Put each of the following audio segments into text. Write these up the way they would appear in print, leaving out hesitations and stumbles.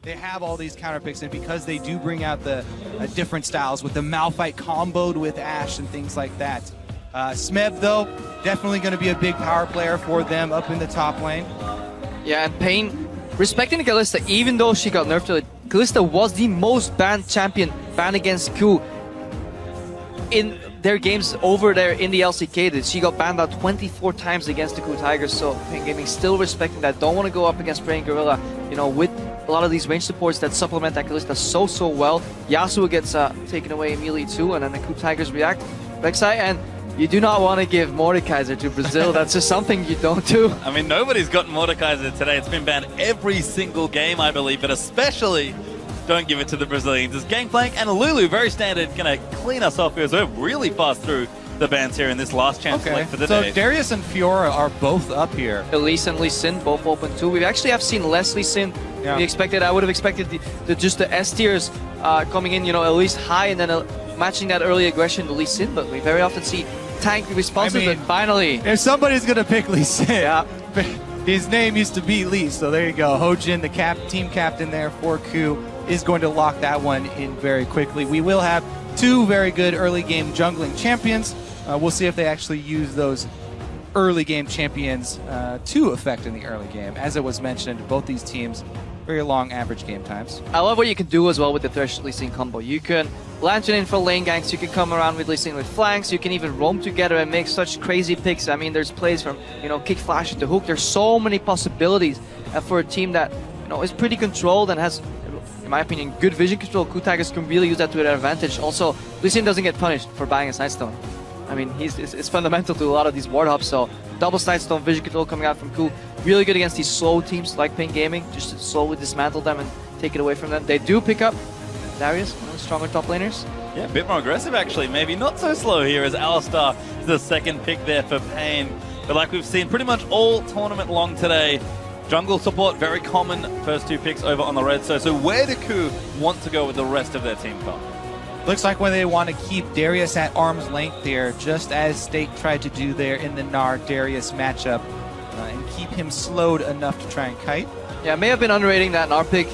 they have all these counter picks, and because they do bring out the different styles with the Malphite comboed with Ashe and things like that. Smeb, though, definitely going to be a big power player for them up in the top lane. Yeah, and paiN, respecting Kalista, even though she got nerfed to it, Kalista was the most banned champion, banned against KOO in their games over there in the LCK. She got banned out 24 times against the KOO Tigers, so paiN Gaming still respecting that. Don't want to go up against paiN Gorilla, you know, with a lot of these range supports that supplement that Kalista so well. Yasuo gets taken away immediately too, and then the KOO Tigers react. Rek'Sai, and you do not want to give Mordekaiser to Brazil. That's just something you don't do. I mean, nobody's gotten Mordekaiser today. It's been banned every single game, I believe, but especially don't give it to the Brazilians. It's Gangplank and Lulu, very standard, going to clean us off because we're really fast through the bans here in this last chance select for the day. So Darius and Fiora are both up here. Elise and Lee Sin both open too. We actually have seen less Lee Sin. Yeah. I would have expected just the S tiers coming in, you know, at least high, and then matching that early aggression to Lee Sin, but we very often see tank responses, but finally. If somebody's going to pick Lee Sin, yeah. His name used to be Lee, so there you go. Hojin, the team captain there for KOO, is going to lock that one in very quickly. We will have two very good early game jungling champions. We'll see if they actually use those early game champions to effect in the early game. As it was mentioned, both these teams, very long average game times. I love what you can do as well with the Thresh Lee Sin combo. You can Lantern in for lane ganks, you can come around with Lee Sin with flanks, you can even roam together and make such crazy picks. I mean, there's plays from, you know, kick flash into hook. There's so many possibilities for a team that, you know, is pretty controlled and has, in my opinion, good vision control. KOO Tigers can really use that to their advantage. Also, Lee Sin doesn't get punished for buying a Sightstone. I mean, it's fundamental to a lot of these ward hops, so double Sightstone vision control coming out from KOO. Really good against these slow teams like paiN Gaming, just to slowly dismantle them and take it away from them. They do pick up Darius, one of the stronger top laners. Yeah, a bit more aggressive actually, maybe not so slow here as Alistar is the second pick there for paiN. But like we've seen pretty much all tournament long today, jungle support, very common first two picks over on the red. So where do KOO want to go with the rest of their team comp? Looks like when they want to keep Darius at arm's length there, just as Stake tried to do there in the Gnar-Darius matchup, and keep him slowed enough to try and kite. Yeah, may have been underrating that Gnar pick.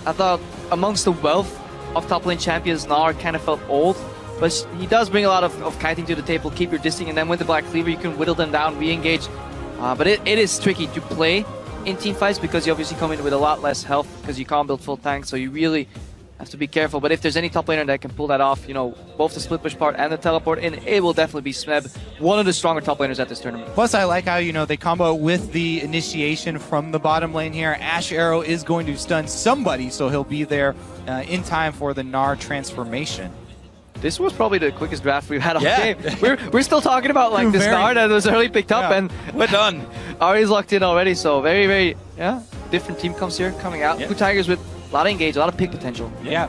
I thought amongst the wealth of top lane champions, Gnar kind of felt old, but he does bring a lot of kiting to the table, keep your disting, and then with the Black Cleaver you can whittle them down, re-engage. But it is tricky to play in team fights because you obviously come in with a lot less health because you can't build full tanks, so you really have to be careful. But if there's any top laner that can pull that off, you know, both the split push part and the teleport in, it will definitely be Smeb, one of the stronger top laners at this tournament. Plus, I like how, you know, they combo with the initiation from the bottom lane here. Ashe Arrow is going to stun somebody, so he'll be there in time for the Gnar transformation. This was probably the quickest draft we've had all game. We're still talking about like this Gnar that was early picked up, and we're done. Ari's locked in already, so very different team comes here coming out. KOO Tigers with a lot of engage, a lot of pick potential. Yeah.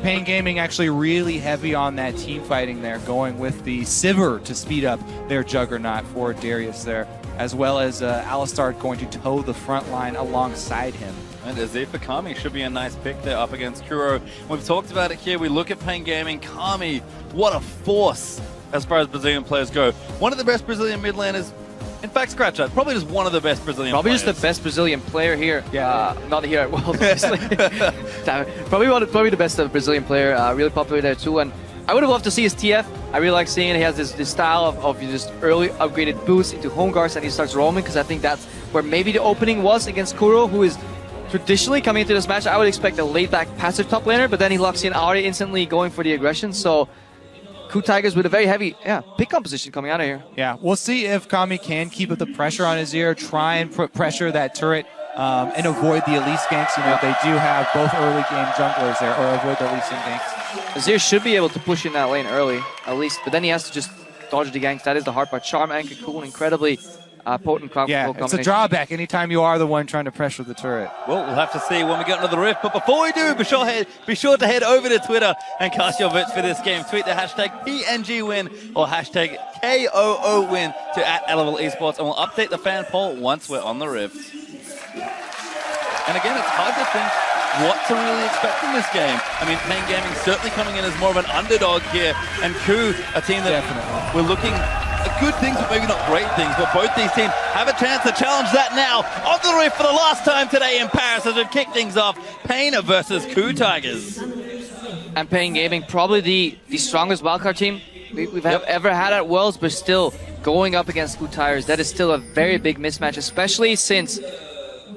paiN Gaming actually really heavy on that team fighting there, going with the Sivir to speed up their Juggernaut for Darius there, as well as Alistar going to toe the front line alongside him. And Azifa Kami should be a nice pick there up against Kuro. We've talked about it here. We look at paiN Gaming. Kami, what a force as far as Brazilian players go. One of the best Brazilian mid laners. In fact, scratch that. Probably just one of the best Brazilian players. Just the best Brazilian player here. Yeah. Not here at World, obviously. probably the best Brazilian player. Really popular there too. And I would have loved to see his TF. I really like seeing it. He has this style of just early upgraded boost into home guards and he starts roaming, because I think that's where maybe the opening was against Kuro, who is traditionally coming into this match. I would expect a laid back passive top laner, but then he locks in Ari instantly going for the aggression. So KOO Tigers with a very heavy pick composition coming out of here. Yeah, we'll see if Kami can keep up the pressure on his ear, try and put pressure that turret and avoid the Elise ganks. You know, they do have both early game junglers there, or avoid the Elise ganks. Azir should be able to push in that lane early, at least, but then he has to just dodge the ganks. That is the hard part. Charm and Cocoon, incredibly potent crowd control combination. It's a drawback anytime you are the one trying to pressure the turret. Well, we'll have to see when we get into the rift. But before we do, be sure to head over to Twitter and cast your votes for this game. Tweet the hashtag PNGWin or hashtag KOOWin to @LevelEsports, and we'll update the fan poll once we're on the rift. And again, it's hard to think what to really expect from this game. I mean, paiN Gaming certainly coming in as more of an underdog here, and KOO, a team that we're looking good things, but maybe not great things. But both these teams have a chance to challenge that now. On the Rift for the last time today in Paris as we kick things off. paiN versus KOO Tigers. And paiN Gaming, probably the strongest wildcard team we've ever had at Worlds, but still going up against KOO Tigers, that is still a very big mismatch, especially since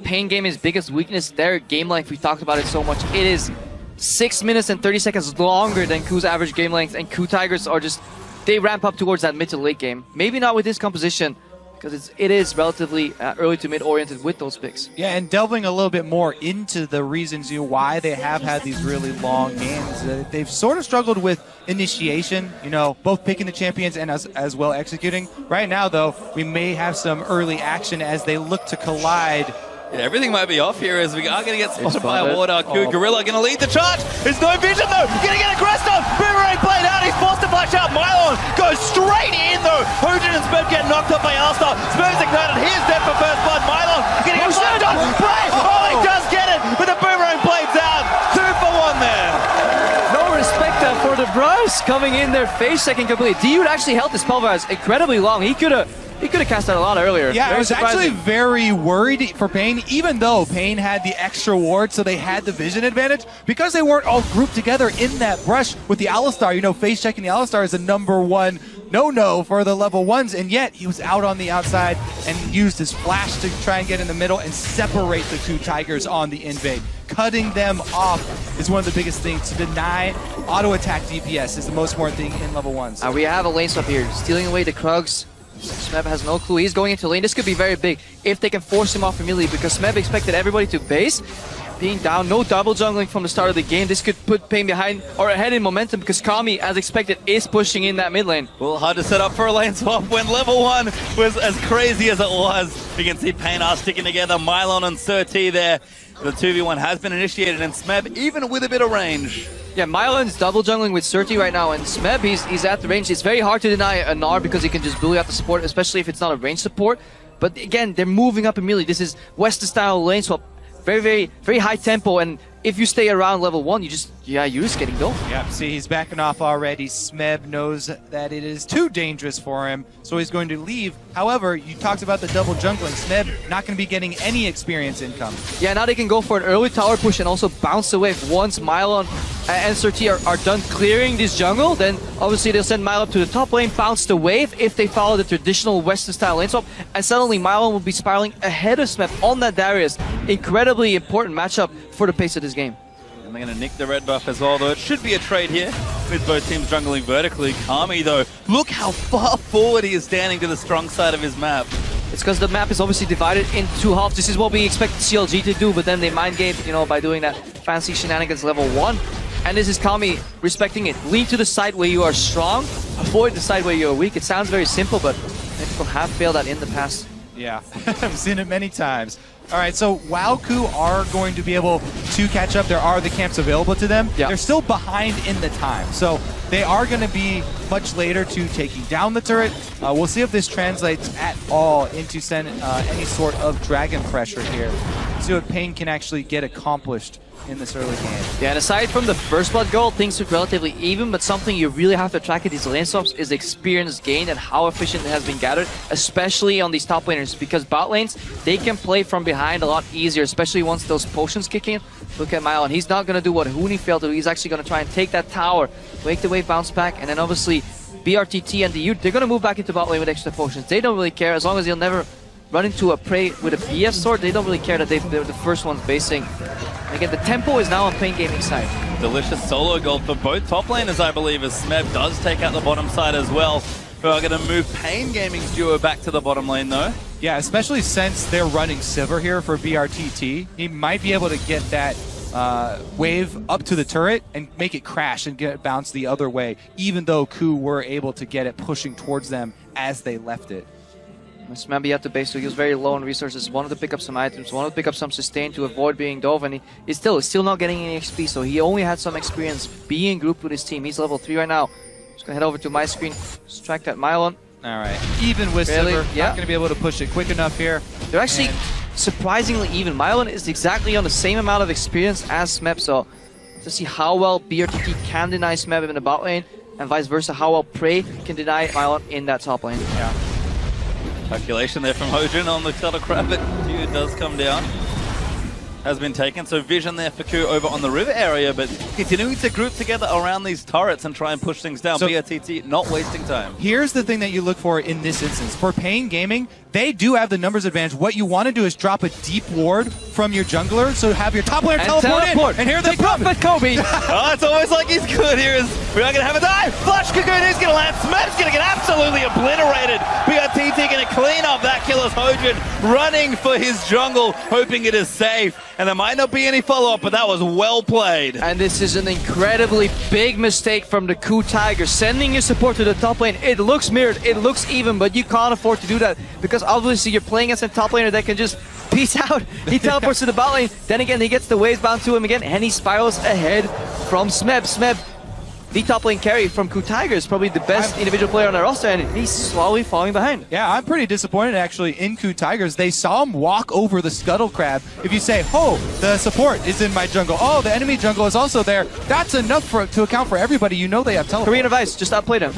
paiN Gaming's biggest weakness, their game length, we talked about it so much, it is 6 minutes and 30 seconds longer than KOO's average game length, and KOO Tigers are just, they ramp up towards that mid to late game. Maybe not with this composition, because it is relatively early to mid oriented with those picks. Yeah, and delving a little bit more into the reasons why they have had these really long games. They've sort of struggled with initiation, both picking the champions and as well executing. Right now, though, we may have some early action as they look to collide. Yeah, everything might be off here as we are going to get spotted by a Warder. Gorilla going to lead the charge. There's no vision though. Going to get aggressed on. Boomerang played out. He's forced to flash out. maiLON goes straight in though. hojin and Smeb get knocked off by Alistar. Smeb's ignited. He's dead for first blood. maiLON going to get flashed on. Play. Oh, he does get it. But the boomerang blades out. 2 for 1 there. No respect for the Bryce coming in there, face checking completely. Dude actually held the spell virus incredibly long. He could have cast that a lot earlier. Yeah, very I was actually very worried for paiN, even though paiN had the extra ward, so they had the vision advantage. Because they weren't all grouped together in that brush with the Alistar, face checking the Alistar is the #1 no-no for the level 1s, and yet he was out on the outside and used his flash to try and get in the middle and separate the KOO Tigers on the invade. Cutting them off is one of the biggest things. To deny auto-attack DPS is the most important thing in level 1s. We have a lane swap here, stealing away the Krugs. Smeb has no clue. He's going into lane. This could be very big if they can force him off immediately, because Smeb expected everybody to base. Being down, no double jungling from the start of the game. This could put paiN behind or ahead in momentum, because Kami, as expected, is pushing in that mid lane. Well, hard to set up for a lane swap when level 1 was as crazy as it was. You can see paiN are sticking together. maiLON and Surti there. The 2v1 has been initiated, and Smeb, even with a bit of range. Yeah, maiLON's double jungling with Surti right now, and Smeb, he's at the range. It's very hard to deny a Gnar because he can just bully out the support, especially if it's not a range support. But again, they're moving up immediately. This is Western-style lane swap. Very, very high tempo, and if you stay around level 1, you're just getting going. Yeah, see, he's backing off already. Smeb knows that it is too dangerous for him, so he's going to leave. However, you talked about the double jungling. Smeb not going to be getting any experience income. Yeah, now they can go for an early tower push and also bounce away. Once maiLON and Surti are done clearing this jungle, then obviously they'll send maiLON to the top lane, bounce the wave if they follow the traditional Western-style lane swap, and suddenly maiLON will be spiraling ahead of Smeb on that Darius. Incredibly important matchup for the pace of this game. And they're going to nick the red buff as well, though. It should be a trade here with both teams jungling vertically. Kami, though, look how far forward he is standing to the strong side of his map. It's because the map is obviously divided into 2 halves. This is what we expect CLG to do, but then they mind game, by doing that fancy shenanigans level 1. And this is Kami respecting it. Lean to the side where you are strong, avoid the side where you are weak. It sounds very simple, but people have failed that in the past. Yeah, I've seen it many times. All right, so while KOO are going to be able to catch up, there are the camps available to them. Yep. They're still behind in the time, so they are going to be much later to taking down the turret. We'll see if this translates at all into any sort of dragon pressure here. See what paiN can actually get accomplished in this early game. Yeah, and aside from the first blood goal, things look relatively even, but something you really have to track at these lane swaps is experience gained and how efficient it has been gathered, especially on these top laners, because bot lanes, they can play from behind a lot easier, especially once those potions kick in. Look at maiLON. He's not going to do what Huni failed to do. He's actually going to try and take that tower, make the wave bounce back, and then obviously BRTT and DU, they're going to move back into bot lane with extra potions. They don't really care, as long as they'll never run into a prey with a BF sword, they don't really care that they're the first ones basing. Again, the tempo is now on paiN Gaming side. Delicious solo gold for both top laners, I believe, as Smeb does take out the bottom side as well. We are going to move paiN Gaming's duo back to the bottom lane, though. Yeah, especially since they're running Sivir here for BRTT. He might be able to get that wave up to the turret and make it crash and get it bounced the other way, even though KOO were able to get it pushing towards them as they left it. Smeb at the base, so he was very low on resources. Wanted to pick up some items, wanted to pick up some sustain to avoid being dove, and he's still not getting any XP, so he only had some experience being grouped with his team. He's level 3 right now. Just gonna head over to my screen, strike that maiLON. All right, even with Sivir, not gonna be able to push it quick enough here. They're actually surprisingly even. maiLON is exactly on the same amount of experience as Smeb, so to see how well BRTT can deny Smeb in the bot lane. and vice versa, how well Prey can deny Mylon in that top lane. Yeah. Calculation there from Hojin on the Cutter Crab, but Q does come down. Has been taken, so vision there for KOO over on the river area, but continuing to group together around these turrets and try and push things down. So, BRTT not wasting time. Here's the thing that you look for in this instance. For paiN Gaming, they do have the numbers advantage. What you want to do is drop a deep ward from your jungler, so have your top laner teleport in. And here they come. Kobe. Oh, it's almost like he's good here. We are going to have a dive. Flash Cocoon is going to land. Smep's going to get absolutely obliterated. BRTT going to clean up that kill as Hojin running for his jungle, hoping it is safe. And there might not be any follow-up, but that was well played. And this is an incredibly big mistake from the KOO Tigers. Sending your support to the top lane. It looks mirrored, it looks even, but you can't afford to do that because obviously you're playing against a top laner that can just peace out. He teleports to the bot lane. Then again, he gets the waves bound to him again, and he spirals ahead from Smeb. Smeb, the top lane carry from KOO Tigers, probably the best individual player on their roster, and he's slowly falling behind. Yeah, I'm pretty disappointed actually in KOO Tigers. They saw him walk over the Scuttle Crab. If you say, oh, the support is in my jungle. Oh, the enemy jungle is also there. That's enough to account for everybody. You know they have teleport. Korean advice, just outplayed him.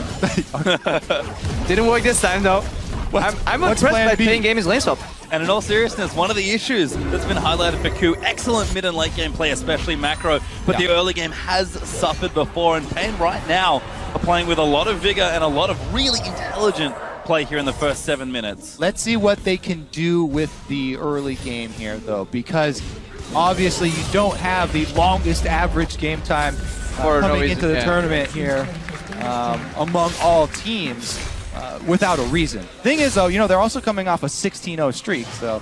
Didn't work this time though. I'm impressed by paiN Gaming's lane swap. And in all seriousness, one of the issues that's been highlighted for KOO, excellent mid and late game play, especially macro, but the early game has suffered before, and paiN right now are playing with a lot of vigor and a lot of really intelligent play here in the first 7 minutes. Let's see what they can do with the early game here, though, because obviously you don't have the longest average game time coming into the tournament here among all teams. Without a reason. Thing is, though, you know, they're also coming off a 16-0 streak, so...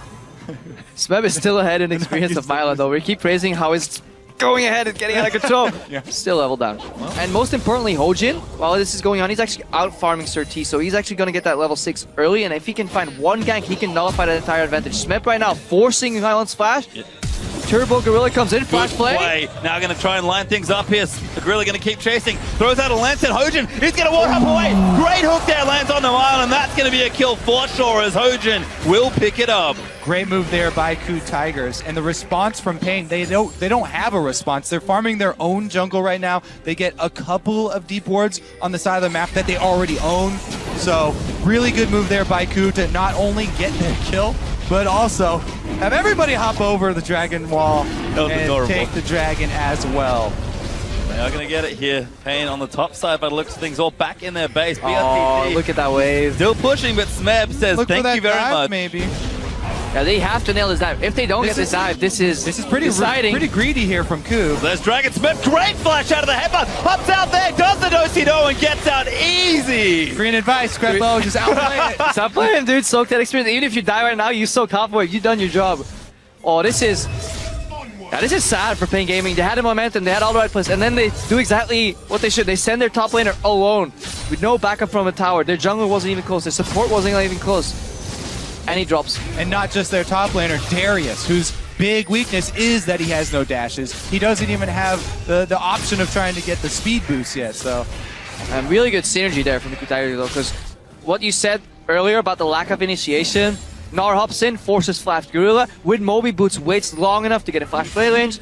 Smeb is still ahead in experience of Mylon, though. We keep praising how it's going ahead and getting out of control. Still level down. Well. And most importantly, Hojin, while this is going on, he's actually out-farming Sir T, so he's actually going to get that level 6 early, and if he can find one gank, he can nullify that entire advantage. Smeb right now forcing Mylon's flash. Turbo Gorilla comes in, flash play. Now going to try and line things up here. The Gorilla going to keep chasing. Throws out a lance and Hojin is going to walk up away. Great hook there, lands on the mile, and that's going to be a kill for sure as Hojin will pick it up. Great move there by KOO Tigers, and the response from paiN, they don't have a response. They're farming their own jungle right now. They get a couple of deep wards on the side of the map that they already own. So really good move there by KOO to not only get their kill, but also have everybody hop over the dragon wall and take the dragon as well. They are going to get it here. paiN on the top side, but it looks things all back in their base. Oh, look at that wave. Still pushing, but Smeb says thank you very much. Maybe. Yeah, they have to nail this dive. If they don't get this dive, this is pretty exciting. Pretty greedy here from KOO. There's Dragon Smith, great flash out of the headbutt, hops out there, does the do-si-do and gets out easy. Green advice, Scrapbo, just outplay it. Stop playing, dude. Soak that experience. Even if you die right now, you soak halfway. You've done your job. Oh, this is sad for paiN Gaming. They had the momentum, they had all the right plays, and then they do exactly what they should. They send their top laner alone with no backup from a tower. Their jungler wasn't even close. Their support wasn't even close. And he drops. And not just their top laner, Darius, whose big weakness is that he has no dashes. He doesn't even have the option of trying to get the speed boost yet, so... And really good synergy there from the KOO Tigers, though, because what you said earlier about the lack of initiation, Gnar hops in, forces Flash Gorilla, with Moby Boots, waits long enough to get a flash play range.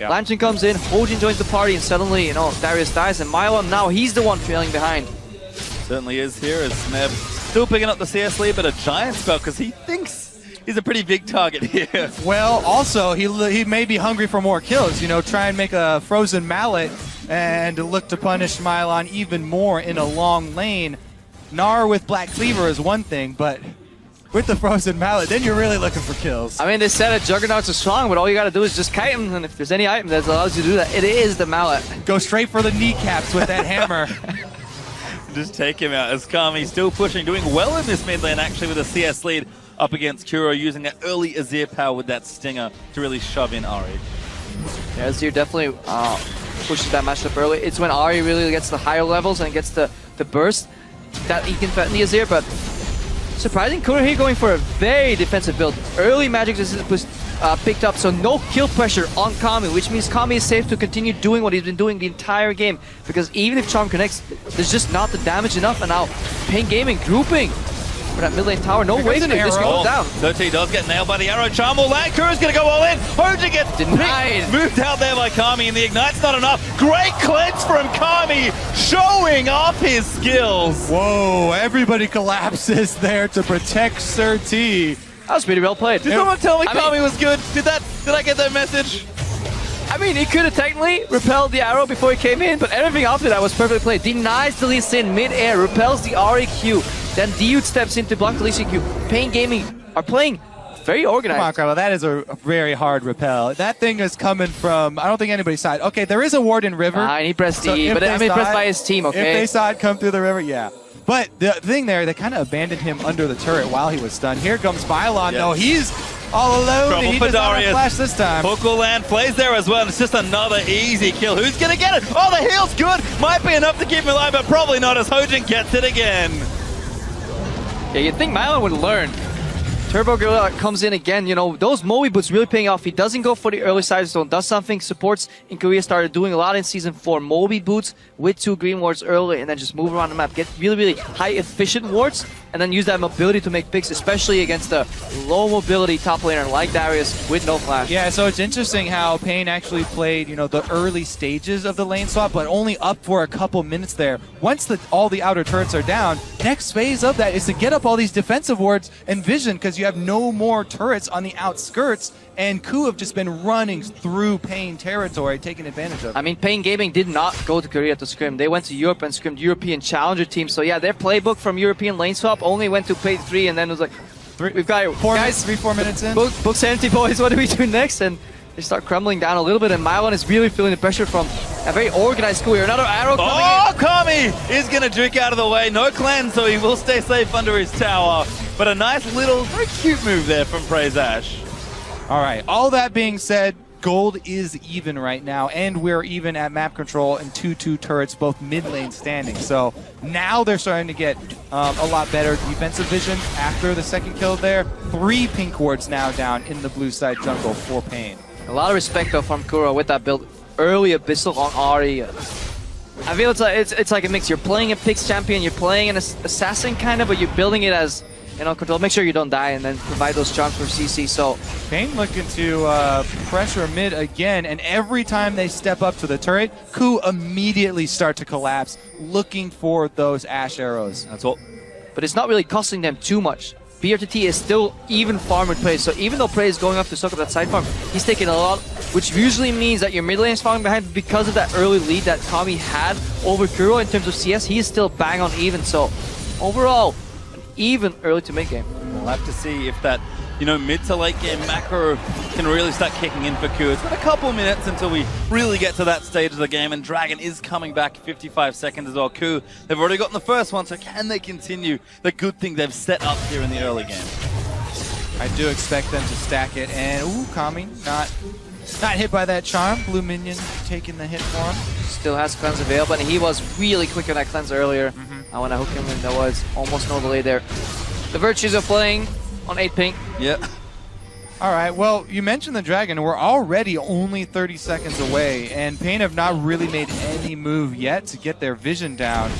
Lantern comes in, Hojin joins the party, and suddenly, you know, Darius dies, and Mylon now, he's the one trailing behind. Certainly is here as Smeb still picking up the CS lead, but a giant spell because he thinks he's a pretty big target here. Well, also, he may be hungry for more kills, you know, try and make a frozen mallet and look to punish Mylon even more in a long lane. Gnar with Black Cleaver is one thing, but with the frozen mallet, then you're really looking for kills. I mean, they said that Juggernauts are strong, but all you gotta do is just kite him, and if there's any item that allows you to do that, it is the mallet. Go straight for the kneecaps with that hammer. Just take him out as Kami still pushing, doing well in this mid lane actually with a CS lead up against KOO, using that early Azir power with that stinger to really shove in Ahri. Yeah, Azir definitely pushes that matchup early. It's when Ahri really gets the higher levels and gets the burst that he can threaten the Azir, but surprising KOO here going for a very defensive build. Early magic resistance was picked up, so no kill pressure on Kami, which means Kami is safe to continue doing what he's been doing the entire game, because even if Charm connects, there's just not the damage enough, and now paiN Gaming grouping for that mid lane tower. No way to this goes down. 13 does get nailed by the arrow. Charm will land. KOO's going to go all in. Hojin gets denied. moved out there by by Kami, and the Ignite's not enough. Great cleanse from Kami, showing off his skills. Whoa, everybody collapses there to protect Sir T. That was pretty well played. Did someone tell me Kami was good? Did I get that message? I mean, he could have technically repelled the arrow before he came in, but everything after that was perfectly played. Denies the Lee Sin mid-air, repels the REQ, then Dude steps in to block the Lee Sin Q. paiN Gaming are playing very organized. Come on, Carlo, that is a very hard repel. That thing is coming from, I don't think anybody's side. Okay, there is a ward in river. And he pressed E, but I mean, pressed by his team, okay? If they saw it come through the river, yeah. But the thing there, they kind of abandoned him under the turret while he was stunned. Here comes Bylon, though. He's all alone. Trouble He for does not have Darius. flash this time. Hook will land, plays there as well, and it's just another easy kill. Who's gonna get it? Oh, the heal's good. Might be enough to keep him alive, but probably not as Hojin gets it again. Yeah, you'd think Mylon would learn. Turbo Gorilla comes in again, you know, those Moe boots really paying off. He doesn't go for the early side zone, does something supports in Korea started doing a lot in Season 4. Moe boots with 2 green wards early and then just move around the map. Get really, really high efficient wards and then use that mobility to make picks, especially against the low mobility top laner like Darius with no flash. Yeah, so it's interesting how paiN actually played, you know, the early stages of the lane swap, but only up for a couple minutes there. Once all the outer turrets are down, next phase of that is to get up all these defensive wards and vision, because you have no more turrets on the outskirts, and KOO have just been running through paiN territory, taking advantage of it. I mean, paiN Gaming did not go to Korea to scrim. They went to Europe and scrimmed European challenger teams. So yeah, their playbook from European lane swap only went to play 3, and then it was like, we've got 4 minutes in. Books empty, boys. What do we do next? And they start crumbling down a little bit, and Mylon is really feeling the pressure from a very organized KOO here. Another arrow coming in. Oh, Kami is going to juke out of the way. No cleanse, so he will stay safe under his tower. But a nice little, very cute move there from Praise Ash. All right, all that being said, gold is even right now, and we're even at map control and 2-2 turrets, both mid lane standing. So now they're starting to get a lot better defensive vision after the second kill there. 3 pink wards now down in the blue side jungle for paiN. A lot of respect though from Kuro with that build. Early Abyssal on Ahri. I feel it's like a mix. You're playing a Pix champion, you're playing an assassin kind of, but you're building it as, you know, control. Make sure you don't die and then provide those charms for CC. So paiN looking to pressure mid again, and every time they step up to the turret, KOO immediately start to collapse, looking for those Ash arrows. That's all. But it's not really costing them too much. BRTT is still even farm with Prey, so even though Prey is going up to soak up that side farm, he's taking a lot, which usually means that your mid lane is falling behind. Because of that early lead that Kami had over Kuro in terms of CS, he is still bang on even. So overall, an even early to mid game. We'll have to see if that, you know, mid to late game macro can really start kicking in for KOO. It's been a couple minutes until we really get to that stage of the game, and Dragon is coming back 55 seconds as well. KOO, they've already gotten the first one, so can they continue the good thing they've set up here in the early game? I do expect them to stack it, and ooh, Kami not hit by that charm. Blue minion taking the hit for him. Still has cleanse available, and he was really quick on that cleanse earlier. I want to hook him, and there was almost no delay there. The Virtues are playing on 8 pink. Yeah. All right, well, you mentioned the Dragon. We're already only 30 seconds away, and paiN have not really made any move yet to get their vision down.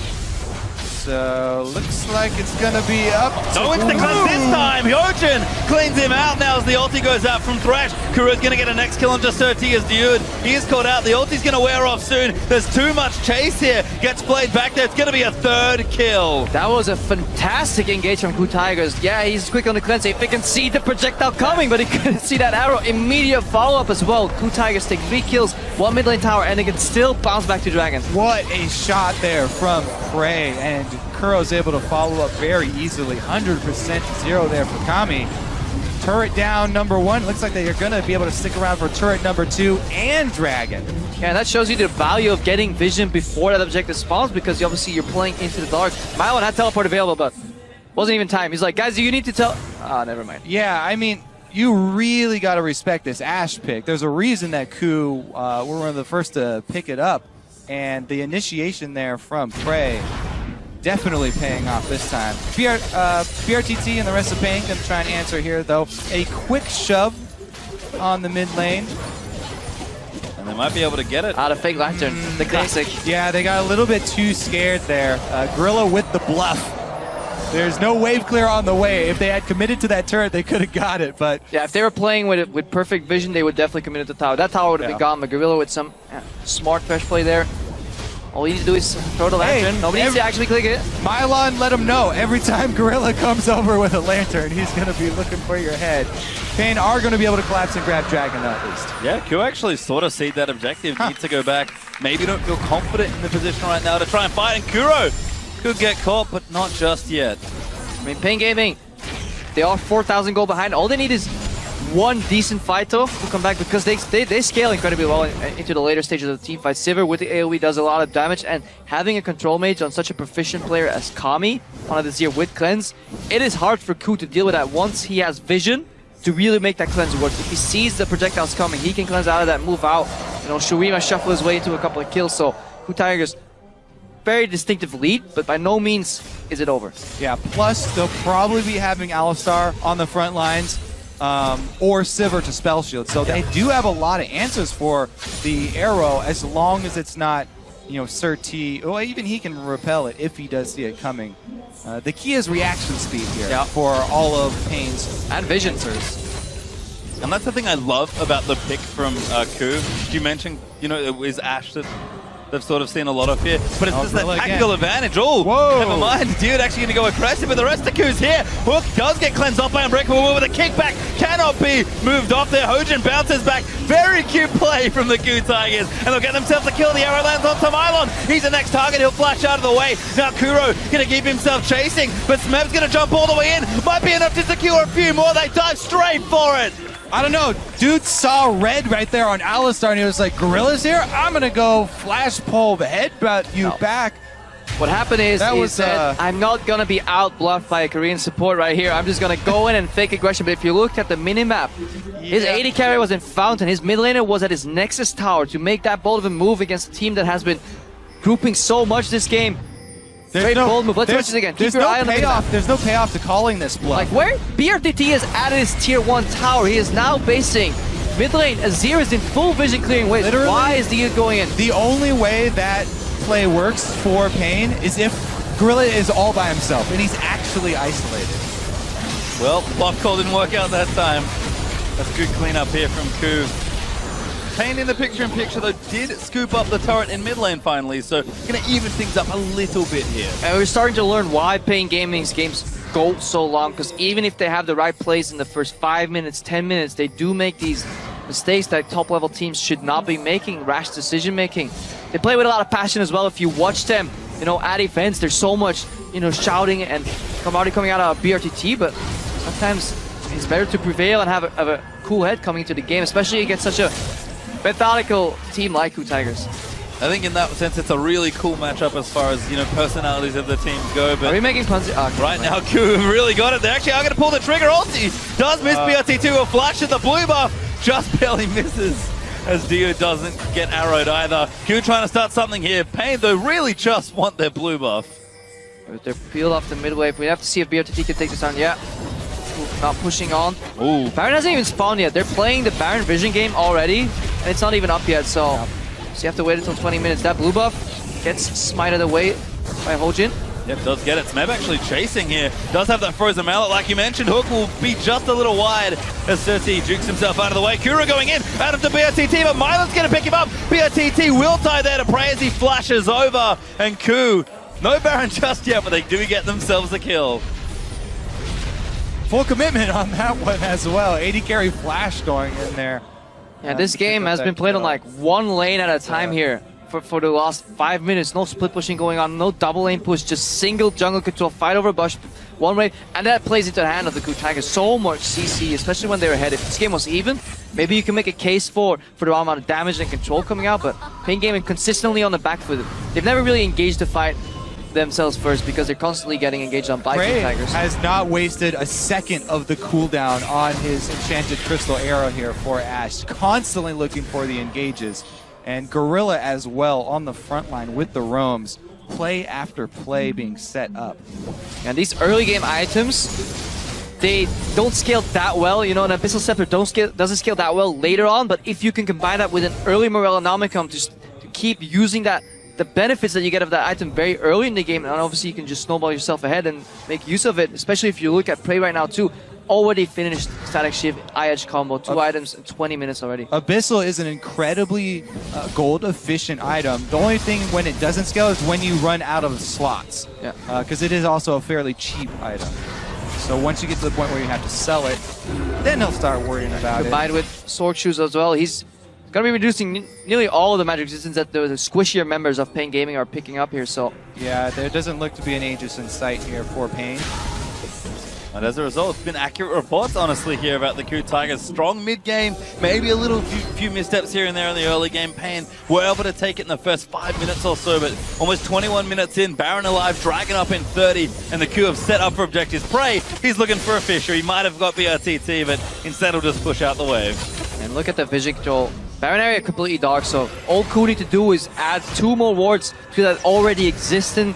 So, looks like it's going to be up to No instant cleanse this time! Hojin cleans him out now as the ulti goes out from Thresh. Kuro's going to get a next kill on just Sir T as Dude. He is caught out. The ulti's going to wear off soon. There's too much chase here. Gets played back there. It's going to be a 3rd kill. That was a fantastic engage from KOO Tigers. Yeah, he's quick on the cleanse. If he can see the projectile coming, but he couldn't see that arrow. Immediate follow-up as well. KOO Tigers take 3 kills, 1 mid lane tower, and they can still bounce back to Dragon. What a shot there from Prey, and Kuro's able to follow up very easily. 100% 0 there for Kami. Turret down number 1. Looks like they are going to be able to stick around for turret number 2 and Dragon. Yeah, that shows you the value of getting vision before that objective spawns, because obviously you're playing into the dark. Mylon had teleport available, but wasn't even time. He's like, guys, you need to tell... Ah, never mind. Yeah, I mean, you really got to respect this Ash pick. There's a reason that KOO were one of the first to pick it up, and the initiation there from Prey definitely paying off this time. BRTT and the rest of paiN going to try and answer here, though. A quick shove on the mid lane. And they might be able to get it. Out of Fake Lantern, the classic. Yeah, they got a little bit too scared there. Gorilla with the bluff. There's no wave clear on the way. If they had committed to that turret, they could have got it, but... Yeah, if they were playing with perfect vision, they would definitely commit to the tower. That tower would have been gone, but Gorilla with some smart fresh play there. All you need to do is throw the lantern. Nobody needs to actually click it. Mylon let him know. Every time Gorilla comes over with a lantern, he's going to be looking for your head. paiN are going to be able to collapse and grab Dragon at least. Yeah, KOO actually sort of see that objective. Need to go back. Maybe don't feel confident in the position right now to try and fight. And KOO could get caught, but not just yet. I mean, paiN Gaming, they are 4,000 gold behind. All they need is one decent fight though to come back, because they scale incredibly well into the later stages of the team fight. Sivir with the AoE does a lot of damage, and having a control mage on such a proficient player as Kami, one of this year with cleanse, it is hard for KOO to deal with that once he has vision to really make that cleanse work. If he sees the projectiles coming, he can cleanse out of that, move out. You know, Shurima shuffle his way into a couple of kills, so KOO Tigers, very distinctive lead, but by no means is it over. Yeah, plus they'll probably be having Alistar on the front lines, or Sivir to spell shield. So they do have a lot of answers for the arrow, as long as it's not, you know, Sir T. Well, even he can repel it if he does see it coming. The key is reaction speed here for all of paiN's and vision. And that's the thing I love about the pick from KOO. You mentioned, you know, it was Ashe that they've sort of seen a lot of here, but it's just that tactical advantage. Oh, never mind. Dude actually going to go aggressive, but the rest of KOO's here. Hook does get cleansed off by Unbreakable with a kickback. Cannot be moved off there. Hojin bounces back. Very cute play from the KOO Tigers, and they'll get themselves a kill. The arrow lands on Mylon. He's the next target. He'll flash out of the way. Now KOO going to keep himself chasing, but Smeb's going to jump all the way in. Might be enough to secure a few more. They dive straight for it. I don't know, dude saw red right there on Alistar and he was like, Gorilla's here? I'm gonna go flash pull the headbutt you back. What happened is he said, I'm not gonna be out bluffed by a Korean support right here. I'm just gonna go in and fake aggression. But if you looked at the minimap, his AD carry was in Fountain. His mid laner was at his Nexus tower to make that bold of a move against a team that has been grouping so much this game. Great bold move. Let's watch this again. Keep your eye on the payoff. There's no payoff to calling this bluff. Like where BRTT has added his tier 1 tower, he is now basing mid lane. Azir is in full vision clearing waves. Literally, why is the going in? The only way that play works for paiN is if Gorilla is all by himself and he's actually isolated. Well, bluff call didn't work out that time. That's good cleanup here from KOO. paiN in the picture-in-picture, though, did scoop up the turret in mid lane finally, so going to even things up a little bit here. And we're starting to learn why paiN Gaming's games go so long, because even if they have the right plays in the first 5 minutes, 10 minutes, they do make these mistakes that top-level teams should not be making, rash decision-making. They play with a lot of passion as well. If you watch them, you know, at events, there's so much, you know, shouting and camaraderie coming out of BRTT, but sometimes it's better to prevail and have a cool head coming into the game, especially against such a methodical team like KOO Tigers. I think in that sense it's a really cool matchup as far as, you know, personalities of the teams go. But are we making puns? Right now, KOO really got it. They actually are going to pull the trigger. Ulti does miss BRT2. A flash at the blue buff. Just barely misses as Dio doesn't get arrowed either. KOO trying to start something here. paiN, though, really just want their blue buff. They're peeled off the mid wave. We have to see if BRTT can take this on. Yeah. Not pushing on. Ooh. Baron hasn't even spawned yet. They're playing the Baron vision game already, and it's not even up yet, so you have to wait until 20 minutes. That blue buff gets smited away by Hojin. Yep, does get it. Smeb actually chasing here. Does have that frozen mallet, like you mentioned. Hook will be just a little wide as Surti jukes himself out of the way. KOO going in, out of the BRTT, but Mylan's going to pick him up. BRTT will tie there to pray as he flashes over, and KOO, no Baron just yet, but they do get themselves a kill. Full commitment on that one as well. AD carry flash going in there. Yeah, this game has been played on like one lane at a time here for the last 5 minutes. No split pushing going on, no double lane push, just single jungle control, fight over bush, one wave, and that plays into the hand of the KOO Tigers. So much CC, especially when they're ahead. If this game was even, maybe you can make a case for the amount of damage and control coming out, but paiN Gaming consistently on the back foot. They've never really engaged the fight themselves first because they're constantly getting engaged on by KOO Tigers. Has not wasted a second of the cooldown on his enchanted crystal arrow here for Ashe. Constantly looking for the engages. And Gorilla as well on the front line with the roams. Play after play being set up. And these early game items, they don't scale that well. You know, an Abyssal Scepter doesn't scale that well later on, but if you can combine that with an early Morellonomicon to keep using that the benefits that you get of that item very early in the game, and obviously you can just snowball yourself ahead and make use of it, especially if you look at paiN right now too. Already finished Static Shift, IH combo, 2 items in 20 minutes already. Abyssal is an incredibly gold efficient item. The only thing when it doesn't scale is when you run out of slots. Yeah. Because it is also a fairly cheap item. So once you get to the point where you have to sell it, then he'll start worrying about it. Combined with Sword Shoes as well, he's going to be reducing nearly all of the magic resistance that the squishier members of paiN Gaming are picking up here. So yeah, there doesn't look to be an Aegis in sight here for paiN. And as a result, it's been accurate reports, honestly, here about the KOO Tigers. Strong mid-game, maybe a little few missteps here and there in the early game. paiN were able to take it in the first 5 minutes or so, but almost 21 minutes in, Baron alive, Dragon up in 30, and the KOO have set up for objectives. paiN, he's looking for a Fisher. He might have got BRTT, but instead he'll just push out the wave. And look at the vision control. Baron area completely dark, so all KOO need to do is add 2 more wards to that already existing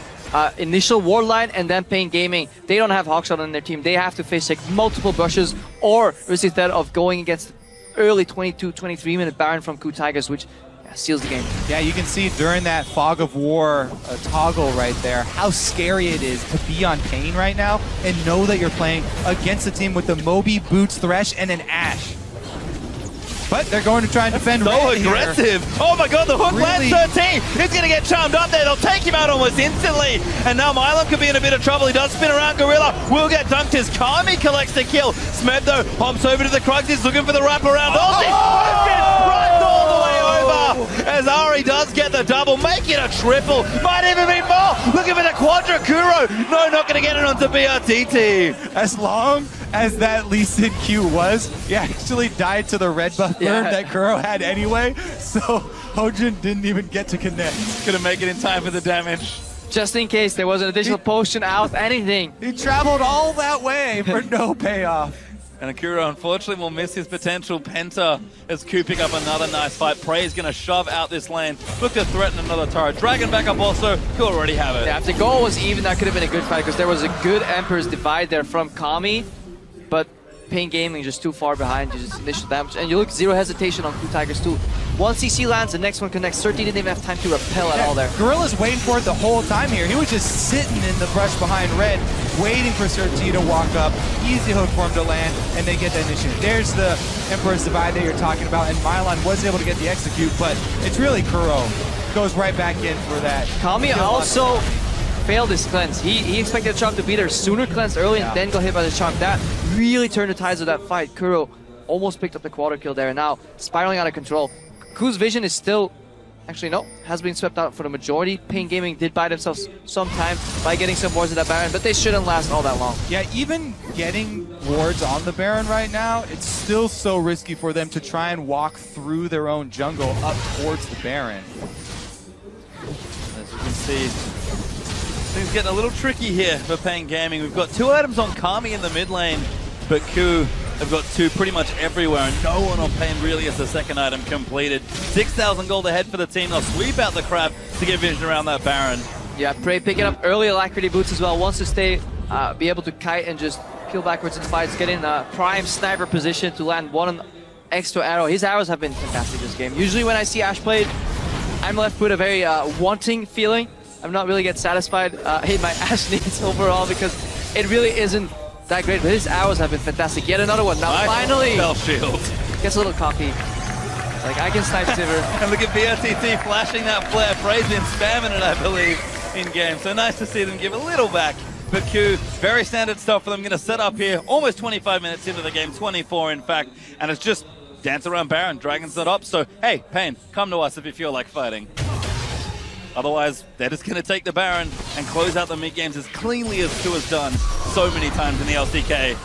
initial ward line, and then paiN Gaming, they don't have Hawkshot on their team. They have to face like multiple brushes or risk the threat of going against early 22, 23 minute Baron from KOO Tigers, which seals the game. Yeah, you can see during that Fog of War toggle right there how scary it is to be on paiN right now and know that you're playing against a team with the Moby, Boots, Thresh, and an Ashe. But they're going to try and defend So red aggressive. Here. Oh my god, the hook Really? lands 13. He's going to get charmed up there. They'll take him out almost instantly. And now Milan could be in a bit of trouble. He does spin around. Gorilla will get dunked as Kami collects the kill. Smeb, though, hops over to the Krugs. He's looking for the wraparound. Runs all the way over as Ari does get the double. Make it a triple. Might even be more. Looking for the Quadra Kuro. No, not going to get it onto BRTT. As long as that Lee Sin Q was, he actually died to the red buff burn that Kuro had anyway, so Hojin didn't even get to connect. Gonna make it in time for the damage. Just in case there was an additional potion out, anything. He traveled all that way for no payoff. And Akuro, unfortunately, will miss his potential. Penta is cooping up another nice fight. paiN is going to shove out this lane. Look to threaten another turret. Dragon back up also. Could already have it. Yeah, if the goal was even, that could have been a good fight because there was a good Emperor's Divide there from Kami, but paiN Gaming just too far behind, just initial damage. And you look, zero hesitation on KOO Tigers too. One CC lands, the next one connects. 13 didn't even have time to repel at all there. Gorilla's waiting for it the whole time here. He was just sitting in the brush behind red, waiting for Surti to walk up. Easy hook for him to land, and they get the initiative. There's the Emperor's Divide that you're talking about, and Milan was able to get the execute, but it's really Kuro. Goes right back in for that. Kami also failed his cleanse. He expected the charm to be there sooner, cleansed early, and then got hit by the charm. That really turned the tides of that fight. Kuro almost picked up the quarter kill there, and now spiraling out of control. KOO's vision is still, actually no, has been swept out for the majority. paiN Gaming did buy themselves some time by getting some wards of that Baron, but they shouldn't last all that long. Yeah, even getting wards on the Baron right now, it's still so risky for them to try and walk through their own jungle up towards the Baron. As you can see, things getting a little tricky here for paiN Gaming. We've got 2 items on Kami in the mid lane, but KOO have got 2 pretty much everywhere, and no one on paiN really has the second item completed. 6,000 gold ahead for the team. They'll sweep out the crab to get vision around that Baron. Yeah, paiN picking up early Alacrity boots as well. Wants to stay, be able to kite and just kill backwards in fights, get in a prime sniper position to land one extra arrow. His arrows have been fantastic this game. Usually when I see Ashe played, I'm left with a very wanting feeling. I'm not really get satisfied in my Ashe needs overall because it really isn't that great, but his arrows have been fantastic. Yet another one. Now Nice. finally Spell shield. gets a little cocky. Like, I can snipe Sivir. And look at BRTT flashing that flare. paiN's been spamming it, I believe, in game. So nice to see them give a little back. But KOO, very standard stuff for them. Going to set up here almost 25 minutes into the game, 24 in fact, and it's just dance around Baron. Dragon's not up, so hey, paiN, come to us if you feel like fighting. Otherwise, they're just going to take the Baron and close out the mid-games as cleanly as KOO has done so many times in the LCK.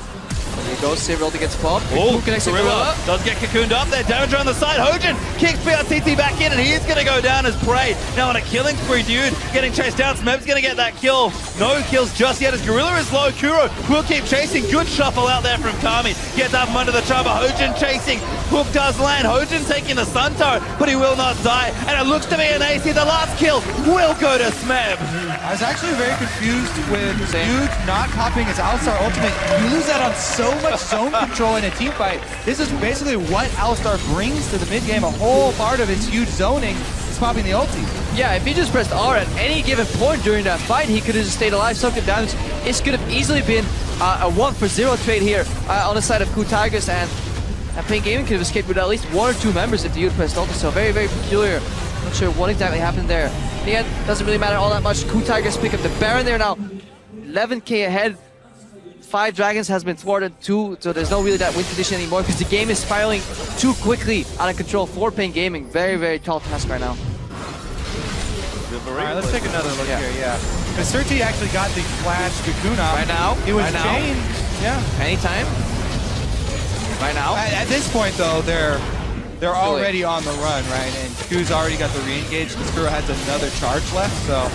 There you go, Sivir gets popped. Oh, connects to Gorilla does get cocooned up there. Damage on the side. Hojin kicks BRTT back in, and he is going to go down as paiN. Now on a killing spree, dude, getting chased down. Smeb's going to get that kill. No kills just yet as Gorilla is low. Kuro will keep chasing. Good shuffle out there from Kami. Gets up from under the charmer. Hojin chasing. Hook does land. Hojin taking the Sun Turret, but he will not die. And it looks to be an AC. The last kill will go to Smeb. I was actually very confused with Huge not popping his Alistar ultimate. You lose that on so much zone control in a team fight. This is basically what Alistar brings to the mid game. A whole part of its Huge zoning is popping the ulti. Yeah, if he just pressed R at any given point during that fight, he could have just stayed alive, soaked the damage. This could have easily been a 1-for-0 trade here on the side of KOO Tigers, and paiN Gaming could have escaped with at least 1 or 2 members if the you'd pressed ulti. So very, very peculiar. Not sure what exactly happened there. In the end, doesn't really matter all that much. KOO Tigers pick up the Baron there now. 11k ahead. 5 dragons has been thwarted, 2, so there's no really that win condition anymore because the game is spiraling too quickly out of control for paiN Gaming. Very, very tall task right now. Alright, let's take another look here, yeah. Because Serti actually got the flash Cocoon off. Right now? It was right chained. Now? Yeah. Anytime? Right now? At this point, though, they're already on the run, right? And KOO's already got the re-engage because Kuro has another charge left, so...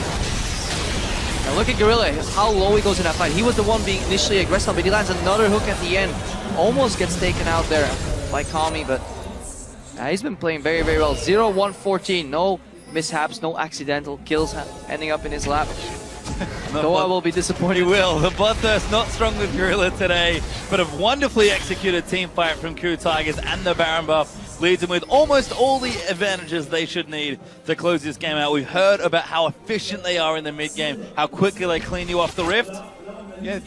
Now look at Gorilla, how low he goes in that fight. He was the one being initially aggressive, but he lands another hook at the end. Almost gets taken out there by Kami, but he's been playing very, very well. 0-1-14, no mishaps, no accidental kills ending up in his lap. Noah will be disappointed. He will. The Bloodthirst not strong with Gorilla today, but a wonderfully executed team fight from KOO Tigers, and the Baron buff leads them with almost all the advantages they should need to close this game out. We've heard about how efficient they are in the mid game, how quickly they clean you off the rift. Yeah,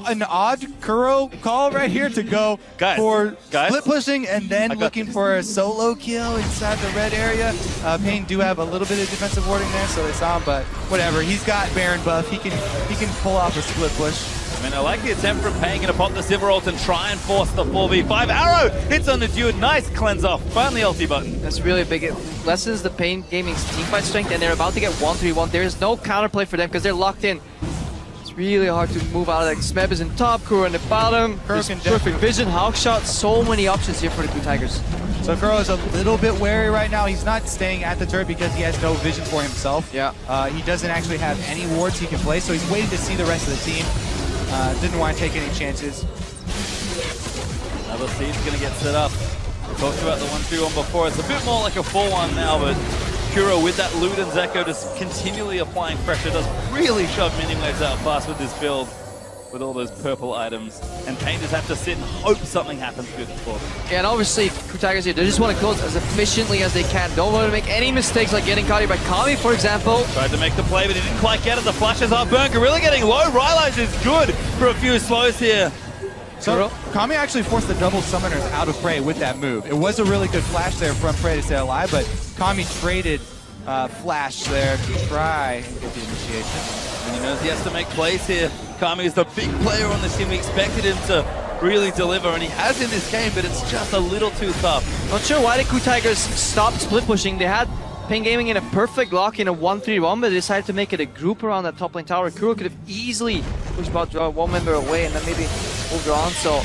an odd Kuro call right here to go for split pushing and then looking for a solo kill inside the red area. paiN do have a little bit of defensive warding there, so they saw him, but whatever. He's got Baron buff. He can pull off a split push. I mean, I like the attempt from paiN, going to pop the Sivir ult and try and force the 4v5. Arrow hits on the dude. Nice cleanse off. Finally, ulti button. That's really big. It lessens the paiN Gaming's teamfight strength, and they're about to get 1-3-1. There is no counterplay for them because they're locked in. It's really hard to move out of that. Smeb is in top, Kuro in the bottom. Perfect vision, hawk shot. So many options here for the KOO Tigers. So Kuro is a little bit wary right now. He's not staying at the turret because he has no vision for himself. Yeah. He doesn't actually have any wards he can play, so he's waiting to see the rest of the team. Didn't want to take any chances. Another siege going to get set up. We talked about the 1-3-1 before. It's a bit more like a 4-1 now, but Kuro with that Luden's Echo just continually applying pressure does really shove mini waves out fast with this build with all those purple items. And paiN just have to sit and hope something happens good for them. Yeah, and obviously KOO Tigers here, they just want to close as efficiently as they can. Don't want to make any mistakes like getting caught here by Kami, for example. Tried to make the play, but he didn't quite get it. The flashes are burnt. Gorilla getting low. Rylai's is good for a few slows here. So Kami actually forced the double summoners out of Prey with that move. It was a really good flash there from Prey to stay alive, but Kami traded flash there to try and get the initiation. And he knows he has to make plays here. Kami is the big player on this team. We expected him to really deliver, and he has in this game, but it's just a little too tough. Not sure why the KOO Tigers stopped split pushing. They had paiN Gaming in a perfect lock in a 1-3-1, but they decided to make it a group around that top lane tower. Kuro could have easily pushed about one member away and then maybe moved on. So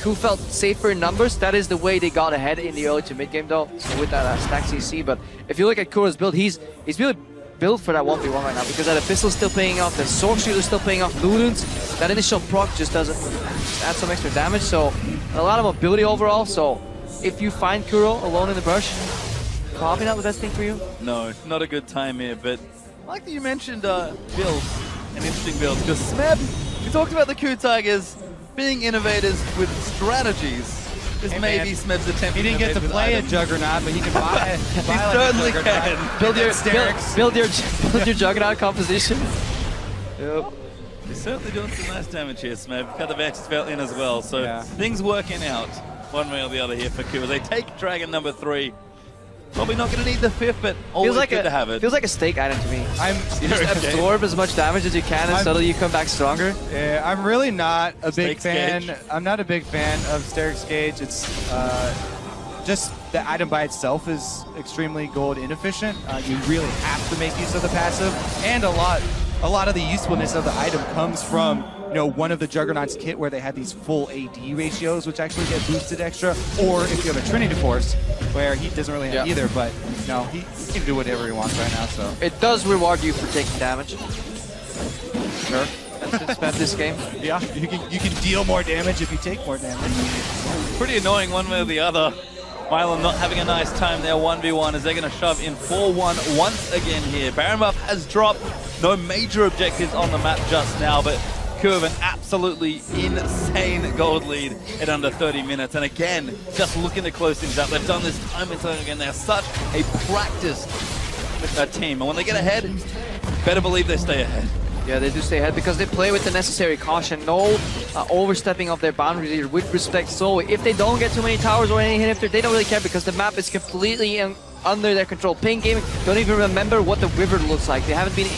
KOO felt safer in numbers. That is the way they got ahead in the early to mid game though, so with that stack CC. But if you look at Kuro's build, he's really built for that 1v1 right now because that Abyssal is still paying off, the Sword Shield is still paying off, Ludens, that initial proc just add some extra damage, so a lot of mobility overall. So if you find Kuro alone in the brush, probably not the best thing for you. No, not a good time here, but I like that you mentioned builds, an interesting build, because Smeb, we talked about the KOO Tigers being innovators with strategies. This may be Smeb's attempt. He didn't get to play a Juggernaut, but he can buy he certainly can. Build your Juggernaut composition. Yep. He's certainly doing some nice damage here, Smeb. Got the Vex's felt in as well, so things working out one way or the other here for KOO. They take Dragon number 3. Probably not going to need the 5th, but always good to have it. Feels like a stake item to me. You just absorb as much damage as you can, and suddenly you come back stronger. Yeah, I'm really not a big fan. I'm not a big fan of Sterix Gauge. It's just the item by itself is extremely gold inefficient. You really have to make use of the passive, and a lot of the usefulness of the item comes from one of the Juggernaut's kit where they have these full AD ratios, which actually get boosted extra, or if you have a Trinity Force, where he doesn't really have either, but he can do whatever he wants right now. So it does reward you for taking damage. Sure. That's been spent this game. Yeah, you can deal more damage if you take more damage. Pretty annoying one way or the other. Milan not having a nice time there 1v1 as they're going to shove in 4-1 once again here. Baron buff has dropped. No major objectives on the map just now, but KOO have an absolutely insane gold lead at under 30 minutes. And again, just looking to close things up. They've done this time and time again. They're such a practiced team. And when they get ahead, better believe they stay ahead. Yeah, they do stay ahead because they play with the necessary caution. No overstepping of their boundaries here with respect. So if they don't get too many towers or any inhibitor, they don't really care because the map is completely under their control. paiN Gaming don't even remember what the river looks like. They haven't been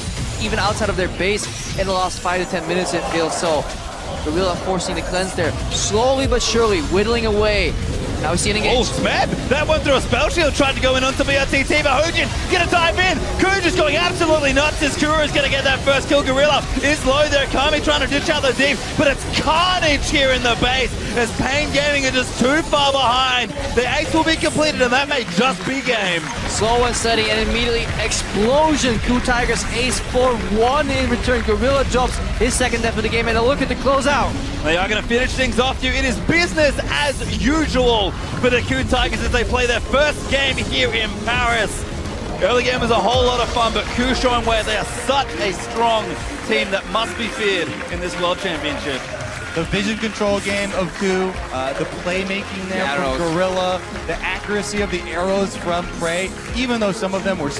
even outside of their base in the last 5 to 10 minutes, it feels. So Gorilla forcing the cleanse there. Slowly but surely, whittling away. Now we see an engage. Oh, Smeb! That one through a spell shield, tried to go in onto BRTT, but Hojin gonna dive in. KOO just going absolutely nuts as Kuro is gonna get that first kill. Gorilla is low there. Kami trying to ditch out the deep, but it's carnage here in the base as paiN Gaming are just too far behind. The ace will be completed, and that may just be game. Slow and steady, and immediately explosion. KOO Tigers ace for 1 in return. Gorilla drops his second death of the game, and a look at the closeout. They are going to finish things off here. It is business as usual for the KOO Tigers as they play their first game here in Paris. Early game was a whole lot of fun, but KOO showing where they are such a strong team that must be feared in this World Championship. The vision control game of KOO, the playmaking there from Gorilla, the accuracy of the arrows from paiN, even though some of them were